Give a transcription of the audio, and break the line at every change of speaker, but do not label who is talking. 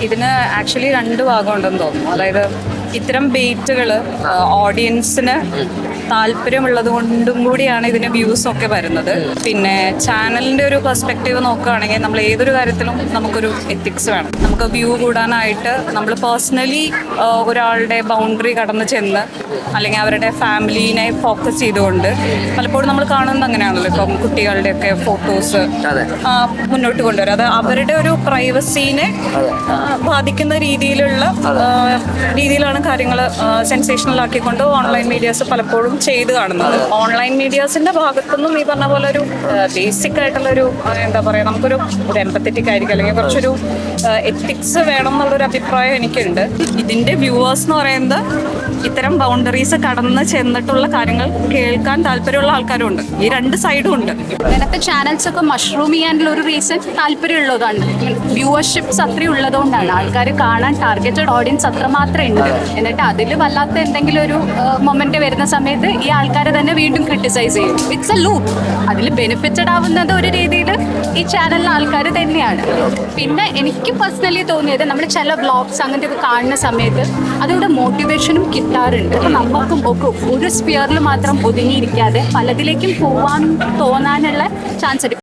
ഇതിന് ആക്ച്വലി രണ്ട് ഭാഗമുണ്ടെന്ന് തോന്നുന്നു. അതായത് ഇത്തരം ബെയ്റ്റുകൾ ഓഡിയൻസിന് താല്പര്യമുള്ളത് കൊണ്ടും കൂടിയാണ് ഇതിന് വ്യൂസ് ഒക്കെ വരുന്നത്. പിന്നെ ചാനലിൻ്റെ ഒരു പെർസ്പെക്റ്റീവ് നോക്കുകയാണെങ്കിൽ നമ്മൾ ഏതൊരു കാര്യത്തിലും നമുക്കൊരു എത്തിക്സ് വേണം. നമുക്ക് വ്യൂ കൂടാനായിട്ട് നമ്മൾ പേഴ്സണലി ഒരാളുടെ ബൗണ്ടറി കടന്ന് ചെന്ന് അല്ലെങ്കിൽ അവരുടെ ഫാമിലീനെ ഫോക്കസ് ചെയ്തുകൊണ്ട് പലപ്പോഴും നമ്മൾ കാണുന്നത് അങ്ങനെയാണല്ലോ. ഇപ്പം കുട്ടികളുടെയൊക്കെ ഫോട്ടോസ് മുന്നോട്ട് കൊണ്ടുവരും. അത് അവരുടെ ഒരു പ്രൈവസീനെ ബാധിക്കുന്ന രീതിയിലാണ് കാര്യങ്ങൾ സെൻസേഷണൽ ആക്കിക്കൊണ്ട് ഓൺലൈൻ മീഡിയാസ് പലപ്പോഴും ചെയ്ത് കാണുന്നത്. ഓൺലൈൻ മീഡിയാസിന്റെ ഭാഗത്തുനിന്നും ഈ പറഞ്ഞ പോലെ ഒരു ബേസിക് ആയിട്ടുള്ളൊരു എന്താ പറയുക, നമുക്കൊരു എംപത്തറ്റിക് ആയിരിക്കും അല്ലെങ്കിൽ കുറച്ചൊരു എത്തിക്സ് വേണം എന്നുള്ളൊരു അഭിപ്രായം എനിക്കുണ്ട്. ഇതിന്റെ വ്യൂവേഴ്സ് എന്ന് പറയുന്നത് ഇത്തരം ബൗണ്ടറീസ് കടന്ന് ചെന്നിട്ടുള്ള കാര്യങ്ങൾ കേൾക്കാൻ താല്പര്യമുള്ള ആൾക്കാരും ഉണ്ട്. ഈ രണ്ട് സൈഡും ഉണ്ട്.
ഇങ്ങനത്തെ ചാനൽസ് ഒക്കെ മഷ്റൂം ചെയ്യാനുള്ള ഒരു റീസൺ താല്പര്യമുള്ളതാണ്. വ്യൂവർഷിപ്സ് അത്രയും ഉള്ളതുകൊണ്ടാണ്. ആൾക്കാർ കാണാൻ ടാർഗറ്റഡ് ഓഡിയൻസ് അത്രമാത്രം ഉണ്ട്. എന്നിട്ട് അതിൽ വല്ലാത്ത എന്തെങ്കിലും ഒരു മൊമെന്റ് വരുന്ന സമയത്ത് ഈ ആൾക്കാരെ തന്നെ വീണ്ടും ക്രിട്ടിസൈസ് ചെയ്യും. It's A loop. അതിൽ ബെനിഫിറ്റഡ് ആവുന്നത് ഒരു രീതിയിൽ ഈ ചാനലിലെ ആൾക്കാർ തന്നെയാണ്. പിന്നെ എനിക്ക് പേഴ്സണലി തോന്നിയത് നമ്മൾ ചില വ്ളോഗ്സ് അങ്ങനത്തെ ഒക്കെ കാണുന്ന സമയത്ത് അതിലൂടെ മോട്ടിവേഷനും കിട്ടാറുണ്ട്. അപ്പം നമുക്കും ഒക്കെ ഒരു സ്പിയറിൽ മാത്രം ഒതുങ്ങിയിരിക്കാതെ പലതിലേക്കും പോകാൻ തോന്നാനുള്ള ചാൻസ് ഉണ്ട്.